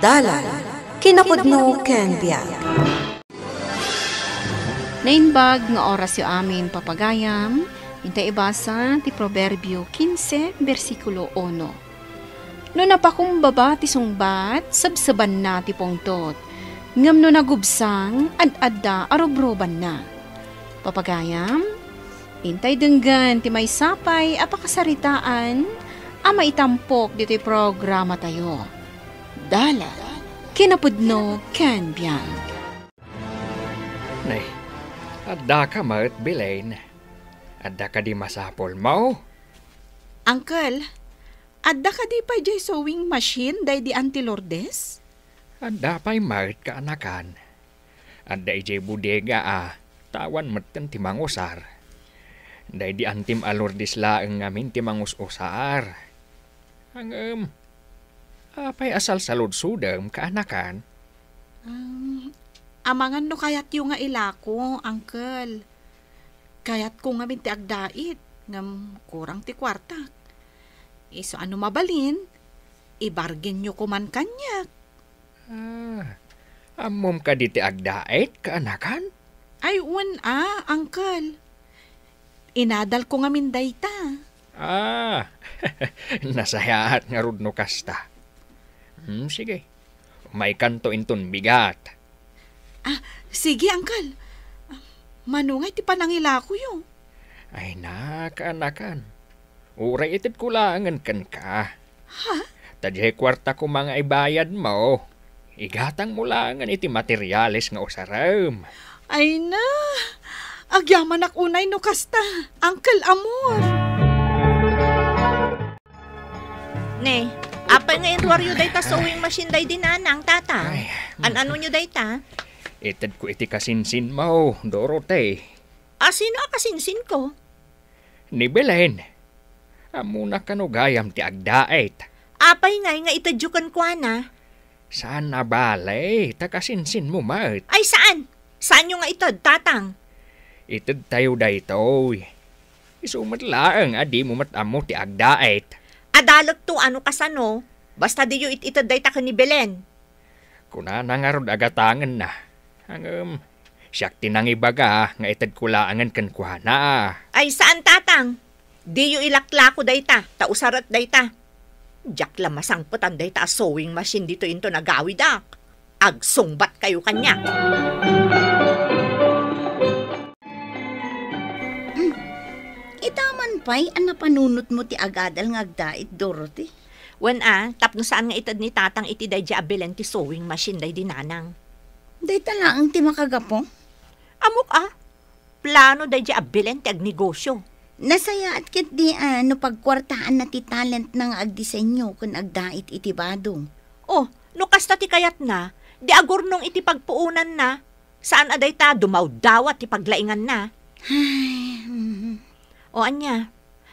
Dalan, kinapudno ken biag. Nainbag nga oras yung amin papagayam, hintay ibasa ti Proverbio 15, versikulo 1. No napakumbaba ti sungbat, sabsaban na ti pongtot, ngam no nagubsang, ad-adda arobroban na. Papagayam, hintay denggan ti may sapay apakasaritaan, ama itampok dito'y programa tayo. Dala, kinapudno ken biag. Nay, adda ka ma't Belen. Adda ka di masapol mo? Uncle, adda ka di pa jay sewing machine day di Auntie Lourdes? Adda pa'y ma't ka anakan. Adda ijay budega tawan matan ti mangusar. Day di antim Lourdes laeng ngamin ti mangususar. Ang apay asal salud sudem ka anakan? Amangan no kayat yung nga ilako, Uncle. Kayat ko nga ti agdait, ngam kurang ti kwarta. Iso ano mabalin, ibargen nyo kuman kanyak. Amom ka di ti agdait ka anakan? Ay, Uncle. Inadal ko nga dayta. Nasayaat nga rudno kasta. Sige, may kanto inton bigat. Sige, Uncle. Manungay ti panangilako yung. Ay anakan. Uray itid ko langan kan ka. Ha? Tadya kwarta ko mga ibayad mo. Igatang mo langan iti materyales nga usaram. Ay na. Agyaman ak unay no kasta. Uncle Amor. Ne, apay nga inruaryo day ta sewing machine day dinanang, tata. Ano nyo day ta? Itid ko iti kasinsin mo, Dorote. Sino akasinsin ko? Ni Belen. Amuna ka no gayam ti agdait. Apay nga itadyukan ko na. Saan na balay? Takasinsin mo mat. Ay saan? Saan nyo nga itad, tatang? Itid tayo daytoy. Isumat laang adi mo matamo ti agdait. Adalag to ano kasano? Basta di yu itad day ta ka ni Belen. Kuna nangarod agatangan na. Ang siyak tinangibaga nga itad kulaangan kan kuhana. Ay saan, tatang? Di yu ilakla ko day ta, tausarat day ta. Diyak lamasang putan day ta sewing machine dito into nagawid ak. Agsungbat kayo kanya. Itaman pa'y napanunot mo ti agadal nga agdait, Dorothy. Tapno saan nga itad ni tatang iti day di Belen ti sewing machine day dinanang. Day talaang ti makagapo. Amok plano day di Belen ti agnegosyo. Nasaya at kit di no pagkwartaan na ti talent ng agdisenyo kung agdait iti badong. Oh, no kasta ti kayat na, di agurnong iti pagpuunan na, saan aday ta dumaw dawat ti paglaingan na. O anya,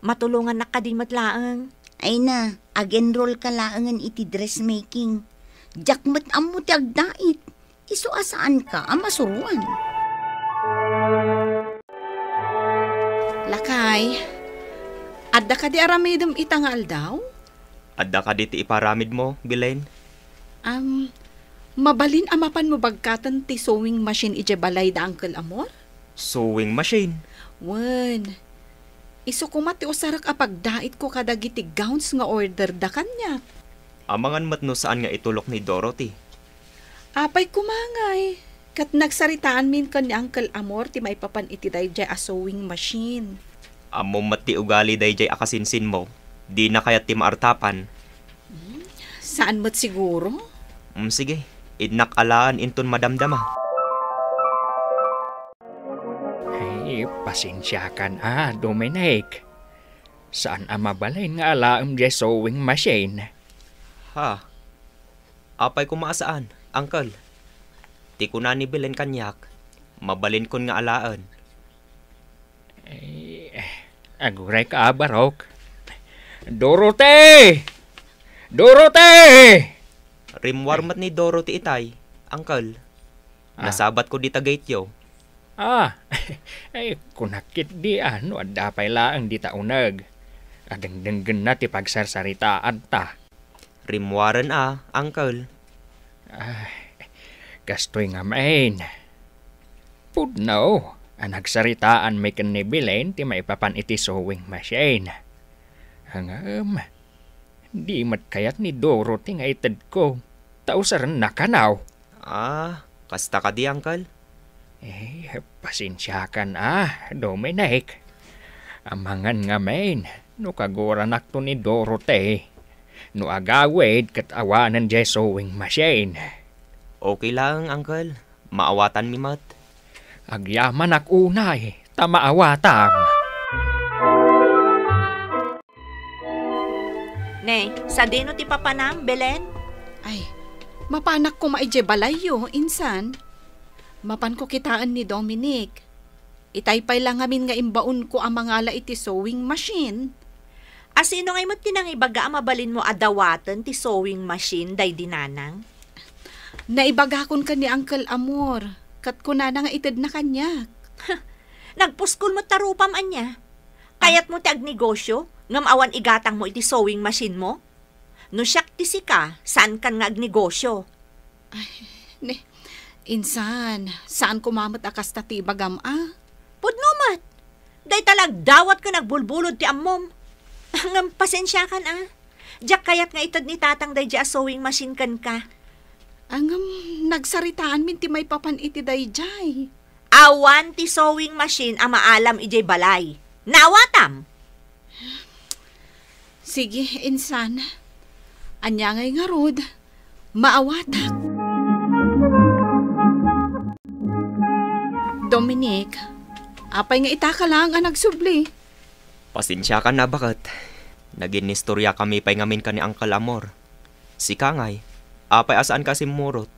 matulungan na ka din matlaang. Ay na, ag-enroll ka laangan iti dressmaking. Jakmat amo ti agdait. Isu asaan ka, masuruan. Lakay, adda ka di aramidem itangal daw? Adda ka di ti iparamid mo, Belen? Mabalin amapan mo bagkatan ti sewing machine ije balay da Uncle Amor? Sewing machine? Iso kumat ti usarak apagdait ko kadagiti gowns nga order da kanya. Amangan matno saan nga itulok ni Dorothy? Apay kumangay. Kat nagsaritaan min kan ni Uncle Amor ti may papan iti dayjay a sewing machine. Amo mat ti ugali dayjay akasinsin mo. Di na kayat ti maartapan. Saan mo't siguro? Sige, idnak alaan inton madamdama. Pasensya kan Dominic. Saan mabalay nga alaam di sewing machine? Apay kumaasaan, Uncle? Ti ko na ni Belen kanyak. Mabalin kon nga alaan. Aguray ka barok. Dorote! Rimwarmat ni Dorothy itay, Uncle. Nasabat ko di tagaytyo. Kunakit di adapay laang di taunag. Adengdenggen na ti pagsarsaritaan ta. Rimwaran Uncle. Gastoy nga main. Pudno, ang nagsaritaan may kanibilen ti maipapan iti sewing machine. Hangam, di mat kayat ni Dorothy nga itad ko. Tausaran na kanaw. Kasta ka di, Uncle. Pasensya ka na, Dominic. Amangan nga main, no kagoranak to ni Dorothy. No agawid kat awanan jay sewing machine. Okay lang, Uncle. Maawatan mi mat. Agyaman ak unay, tamaawatam. Ne, sa dino ti papanam, Belen? Ay, mapanak ko maije balayo, insan. Mapan ko kitaan ni Dominic. Itaypay lang amin nga imbaon ko ang mga iti sewing machine. Asino ngay mo tinangibaga mabalin mo adawatan ti sewing machine day dinanang? Naibagakon ka ni Uncle Amor. Kat ko na nga itid na kanya. Nagpuskol mo tarupam anya. Kayat mo ti agnegosyo, ngam awan igatang mo iti sewing machine mo? No siyak ti sika, saan kan nga agnegosyo? Ne, insan, saan kumamat akas ta ti bagam Pudno mat. Day talag dawat ka nagbulbulod ti ammom. Ngam pasensya kan Diyak kayat nga itad ni tatang day di a sewing machine kan ka. Angam, nagsaritaan min ti may papan iti dayjay. Awan ti sewing machine ang maalam ijay balay. Nawatam! Sige, insan. Anya ngay nga rod, maawatak. Dominic, apay nga itaka lang ang nagsubli. Pasensya ka na bakit? Naginistorya kami pay ngamin ka ni Uncle Amor. Si Kangay, apay asaan ka simurot?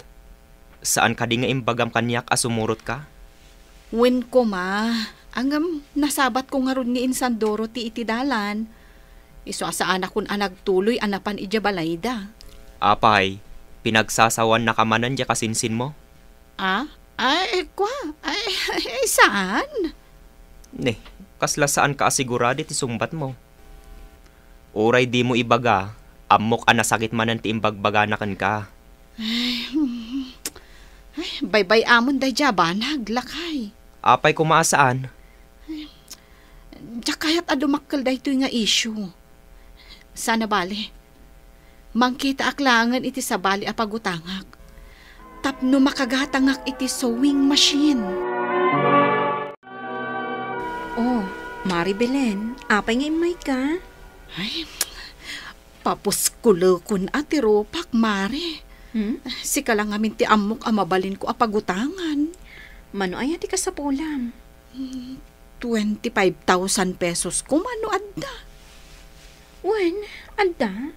Saan ka di nga imbagam kanyak asumurot ka? Wen ko ma, angam nasabat ko nga ron ni insan Dorothy iti dalan. Iso asaan akong anagtuloy anapan ija balayda. Apay, pinagsasawan na kamanan dya kasinsin mo? Ay, saan? Ne, kasla saan ka asigurado ti sumbat mo? Uray di mo ibaga, amok anasakit manan ti imbagbaga na kan ka. Baybay amon day jabanag, lakay. Apay kumaasaan? Diya kaya't adumakkel day ito nga issue. Sana bali. Mangkita aklangan iti sa bali apagutangak. Tapno makagatangak iti sewing machine. Oh, Mari Belen, apay nga imay ka? Ay, papuskulo kun atiro pak mare. Sika lang amin ti amok amabalin ko apagutangan. Mano ay ti ka sa pulam? 25,000 pesos ko mano adda. Wen, adda?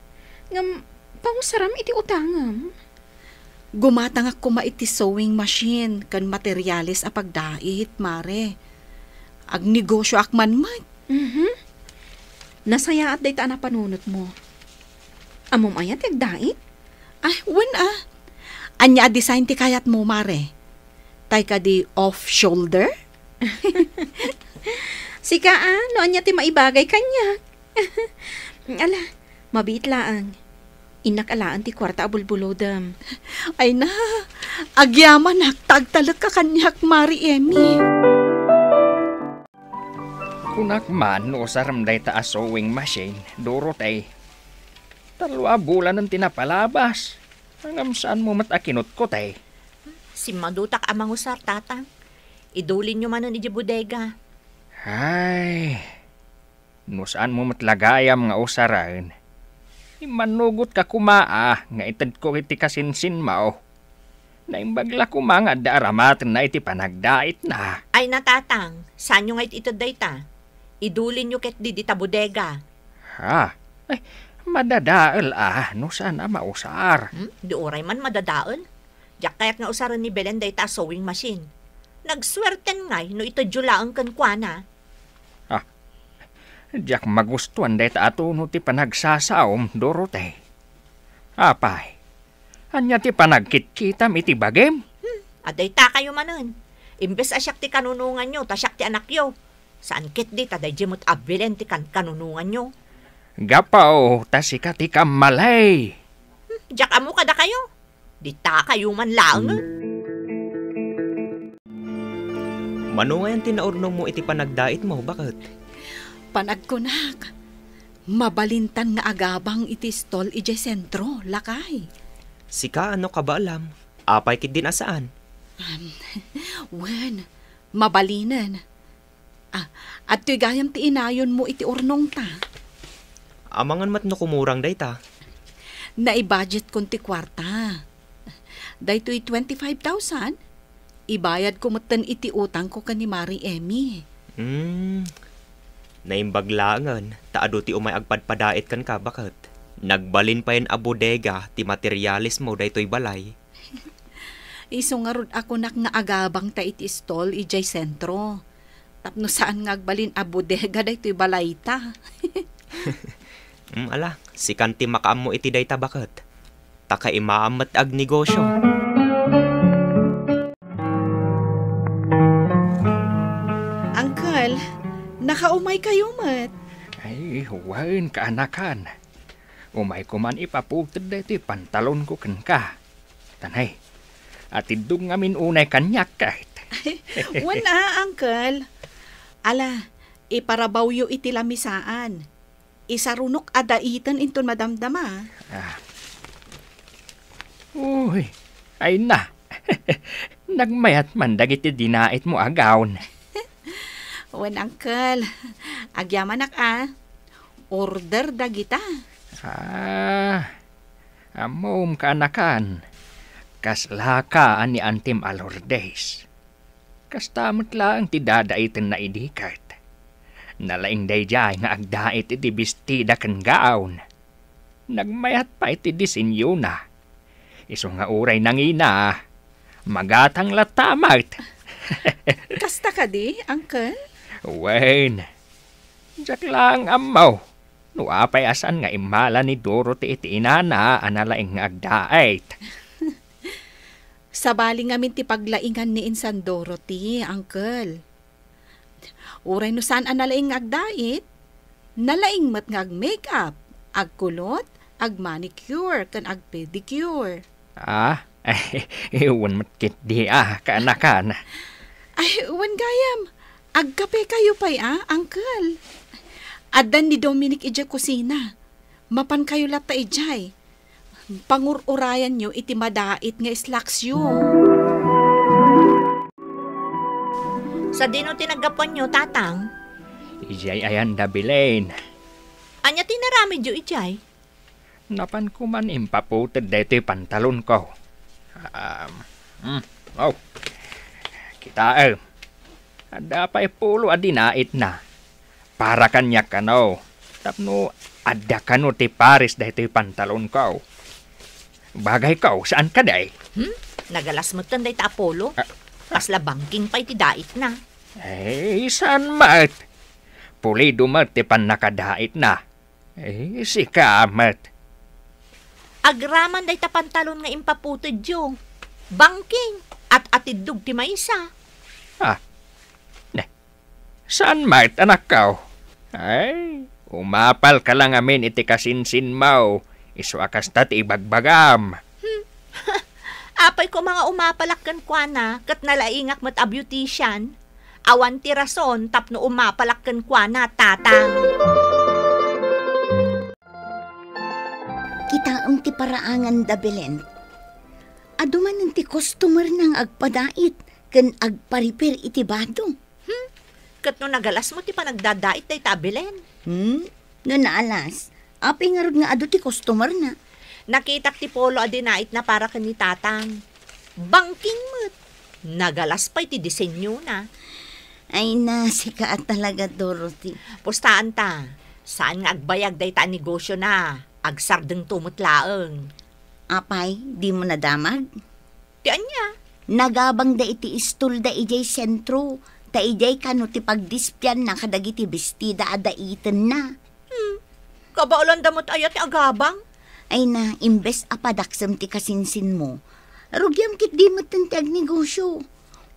Ngam, pangusaram iti utangam. Gumatangak ko maiti sewing machine kan materialis apagdait, mare. Agnegosyo akman mat. Nasaya at day ta na panunot mo. Amom ayat agdait? Wen Anya design ti kayat mo, mare. Tay ka di off-shoulder? Sika no anya ti maibagay kanya. Ala, mabit laang. Inakalaan ti kwarta abulbulodam. Ay na, agyaman tagtalag ka kanyak, Mari Emmy. Kunak man no saram day ta a sewing machine, Dorothy. Talwa bulan ng tinapalabas. Hangam saan mo matakinot ko, tay? Si madutak amang usar, tatang. Idulin nyo manon iji bodega. Ay, no saan mo matlagayam nga usaran? Imanugot ka kumaa, nga itad ko iti kasinsin mao. Naimbagla kuma nga daaramatin na iti panagdait na. Ay natatang, saan nyo ngayit ito dayta? Idulin nyo ket di ta bodega. Ha? Ay, madadaal no saan na mausar? Di oray man madadaal. Diyak kaya't nga usaran ni Belen dayta sewing machine. Nagswerten ngay no ito julaang kan kuana. Diyak magustuhan day ta ato no ti panagsasaom, Dorothy. Apay, anya ti panagkit-kitam iti bagem? Aday ta kayo manon. Imbes asyak ti kanunungan nyo, tasyak ti anak yo. Saan kit di taday jimot abilen ti kanunungan nyo? Gapaw, tasika ti kamalay. Diyak amo kada kayo. Dita kayo man lang. Mano nga yan tinaurnong mo iti panagdait mo, bakit? Panagkunak. Mabalintan nga agabang iti stol ijay sentro, lakay. Sika, ano ka ba alam? Apay kit din asaan? Wen, mabalinan. At to'y gayam ti inayon mo iti urnong ta. Amangan mat no kumurang day ta. Naibudget kon ti kwarta. Daytoy 25,000. Ibayad ko matan iti utang ko ka ni Mari Emmy. Naimbaglangan, taado ti umay agpadpadait kan ka, bakit? Nagbalin pa yan a bodega, ti materialis mo daytoy balay. Isungarod ako nak nga agabang ta iti stall ijay sentro. Tapno saan nga agbalin a bodega daytoy balay ta. Ala, si kanti makaam mo iti dayta, bakit? Taka imaamat ag negosyo. Uncle, nakaumay kayo mat. Ay, huwain kaanakan. Umay ko man ipaputid dito pantalon ko kan ka. Tanay, atidog ngamin unay kanyak kahit. Wala, Uncle. Ala, iparabaw yo iti lamisaan. Isarunok adaitan inton madamdama. Uy, ay na. Nagmayat man dagiti dinait mo agawon. Wen, Uncle. Agyaman order dagita. Amom kaanakan. Kasla ka ani Antim Alordes. Kastamot lang ti dadaitan na idikat. Nalaing dayjay nga agdait iti bestida kan gaon. Nagmayat pa iti disenyo na. Iso nga uray nangina, magatang latamat. Kasta ka di, Uncle? Wen, jak lang amaw. Nuapay asan nga imala ni Dorothy iti inana analaing nga agdait. Sabali ngamin ti paglaingan ni Insan Dorothy, Uncle. Uray no saan analaing nga agdait, nalaing mat nga ag-makeup, agkulot, ag-manicure, kan ag-pedicure. Iwan matkit di kaanakan. Ay, uwan gayam. Agkape kayo pa'y Uncle. Adan ni Dominic ijay kusina. Mapan kayo lata ijay. Pangururayan nyo iti madait nga slacks yun. Sa dino tinagapan nyo, tatang? Ijay ayan dabilain. Anya tinarami jo ijay? Napan ko man impaputid dito pantalon ko. Kita ada pa ipulo adinait na. Para kanya kano. Tapno ada kano ti Paris dito pantalon ko. Bagay ko, saan ka day? Nagalas mo tanday ta Apollo? Kasla banking pa iti dait na. Saan mat? Pulido mat ti pan nakadait na. Sika mat. Agraman day ta pantalon nga impaputid jo. Banking at atidug ti maysa. Saan mat anak ko? Umapal ka lang amin iti kasinsin mo. Iso akas ti ibagbagam. Apay ko mga umapalakkan kwa na, kat nalaingak mat a beautician. Awan ti rason tapno umapalakkan kwa na, tatang. Kita ti paraangan da Belen. Aduman ti customer nang agpadait, kan agparipir iti bado. Kat no nagalas mo ti panagdadait day tabilen. No naalas, apay nga rod nga ado ti customer na. Nakitak ti Polo adinait na para kani tatang. Banking mo't. Nagalas pa iti disenyo na. Ay na, sikaat talaga, Dorothy. Pustaan ta. Saan nga agbayag day ta negosyo na? Agsardeng tumutlaeng. Apay, di mo nadamag? Ti anya? Nagabang da iti istul da ijay sentro. Ta ijay kano ti pagdispyan na kadagiti bestida adaitan na. Kabaulan damot ayat ti agabang? Ay na, imbes apadaksam ti kasinsin mo. Rugyam kit di mo ti agnegosyo.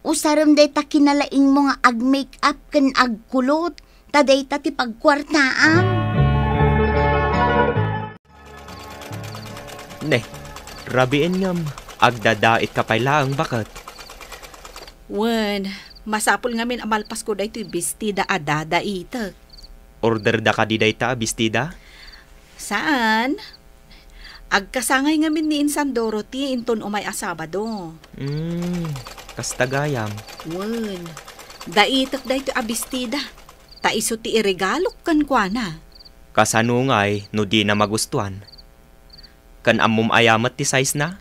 Usaram day ta kinalaing mo nga ag-make-up kan agkulot. Ta day ta ti pagkwartaam. Ne, rabiin ngam. agdadait ka pa'y laang bakat. Wen, masapol ngamin amalpas ko da ito'y bestida adada itak. Order da ka di dayta, bestida? Saan? Agkasangay ngamin ni Insan Dorothy inton umay asabado. Kastagayam. Wen, daitak da ito'y abestida. Ta iso ti iregalok kan kwa na. Kasanungay, no di na magustuhan. Kan amom ayamat ti size na?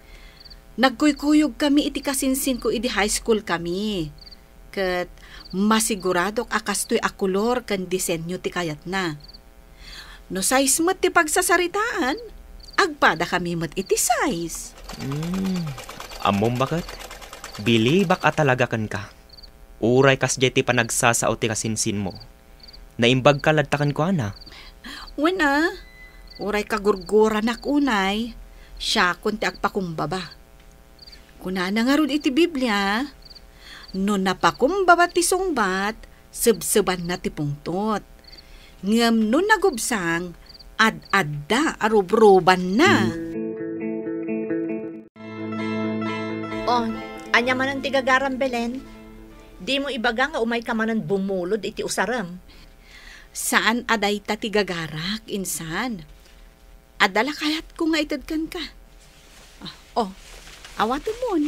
Nagkuykuyog kami iti kasinsin ko iti high school kami. Kat masiguradok akastoy akulor kan disenyo ti kayat na. No size mat ti pagsasaritaan, agpada kami mat iti size. Amom bakat? Bilibak at talaga kan ka. Uray kas ti panagsasao ti kasinsin mo. Naimbag ka ladtakan ko ana. Wena, uray kagurgura nak unay, siya kunti agpakumbaba. Kunana nga ron iti Biblia, no napakumbaba ti sungbat, sebseban na ti pungtot. Ngam no nagubsang, ad-adda arubruban na. Anya man ang tigagaram, Belen. Di mo ibaga nga umay ka manan bumulod iti usaram. Saan aday ta tigagarak, insan? Adala kayat ko nga itadkan ka. Awato mo.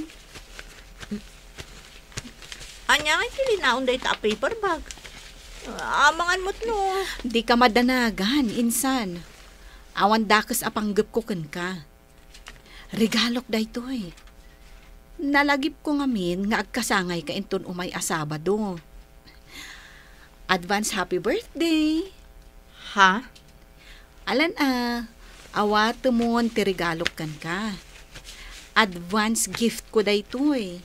Anya nga tilinaon day ta paper bag. Amangan mo't no. Di ka madanagan, insan. Awan dakas apanggap ko kan ka. Regalok day to eh. Nalagip ko ngamin nga agkasangay ka inton umay asabado. Advance happy birthday. Ha? Alan awato mo ti regalok kan ka. Advance gift ko day to eh.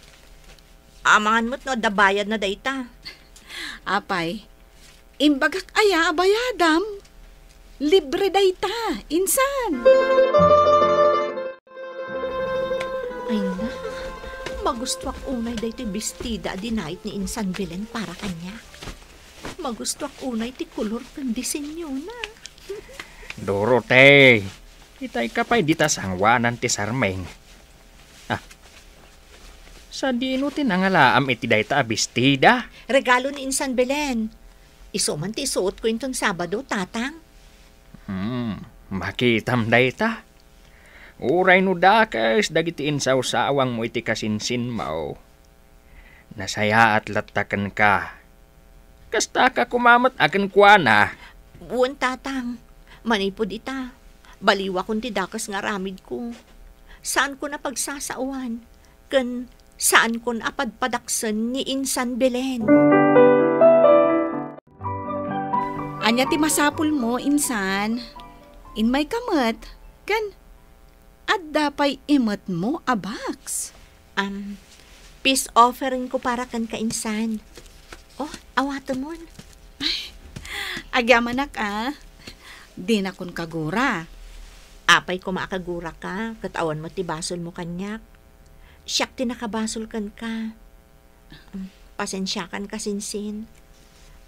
Amangan mo't no, dabayad na dayta. Apay, imbagak aya abayadam. Libre dayta, insan. Ay na, magusto ak unay dayta bestida dinait ni Insan Belen para kanya. Magusto ak unay ti kulor kan disenyo na. Dorote, itay ka pa'y dita sangwanan ti sarmeng. Sa dino tinangalaam iti dayta abistida. Regalo ni Insan Belen. Isuman ti isuot ko intong Sabado, tatang. Makitam dayta. Uray no dakas dagiti insaw-sawang mo iti kasinsin mao. Nasaya at latakan ka. Kasta ka kumamat akan kuana. Buwan, tatang. Manipod ita. Baliwa kong ti dakas nga ramid ko. Saan ko na pagsasauan? Kan saan ko na apadpadaksan ni Insan Belen? Anya ti masapul mo, insan. In may kamat, kan adda pa'y imat mo abaks. Peace offering ko para kan kainsan. Awato mo. Agyamanak di na kun kagura. Apay ko maakagura ka, katawan mo ti basol mo kanyak. Siyak ti nakabasol kan ka. Pasensya kan kasinsin.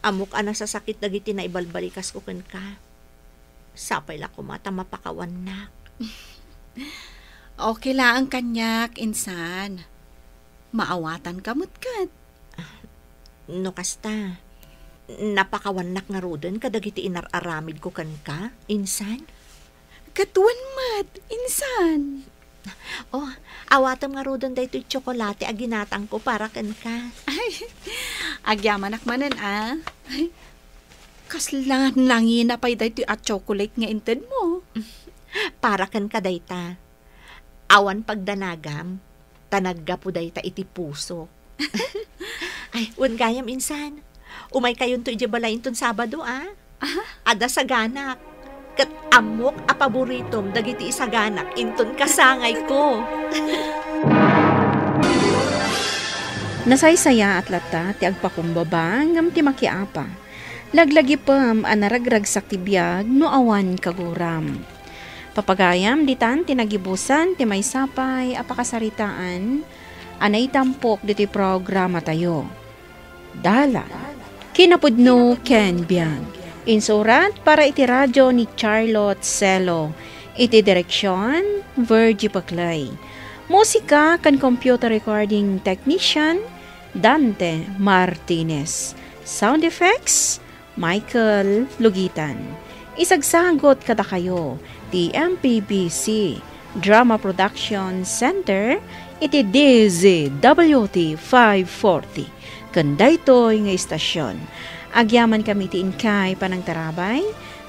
Amok ana sa sakit dagiti na ibalbalikas ko kan ka. Sapay la ko mata mapakawan nak. Okay lang kanyak, insan. Maawatan ka mutkat. No kasta, napakawanak nga roden kadagiti inararamid ko kan ka, insan? Katuan mat, insan. Awatam nga roden da ito'y tsokolate a ginatang ko para kan ka. Agyamanak manan Ay, kaslangan langin na pa'y da ito'y at chocolate nga inted mo. Para kan ka dayta. Awan pagdanagam, tanagga po dayta iti puso. Ay, wan gayam insan. Umay kayon to ijabalayin ton Sabado, Ada saganak. Kat amok a paboritom dagiti isaganak inton kasangay ko. Nasaysaya at lata ti agpakumbaba ngam ti makiapa. Laglagi pam anaragragsak ti biyag no awan kaguram. Papagayam ditan tinagibusan ti may sapay apakasaritaan anay tampok diti programa tayo. Dala, kinapudno Ken Biag. Insurat para iti radyo ni Charlotte Celo. Iti direksyon, Virgie Paclay. Musika kan computer recording technician Dante Martinez. Sound effects Michael Lugitan. Isagsagot kada kayo ti MPBC Drama Production Center iti DZWT 540 kandaytoy nga istasyon. Agyaman kami ti inkay panang tarabay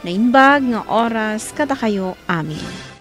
na inbag nga oras kada kayo amin.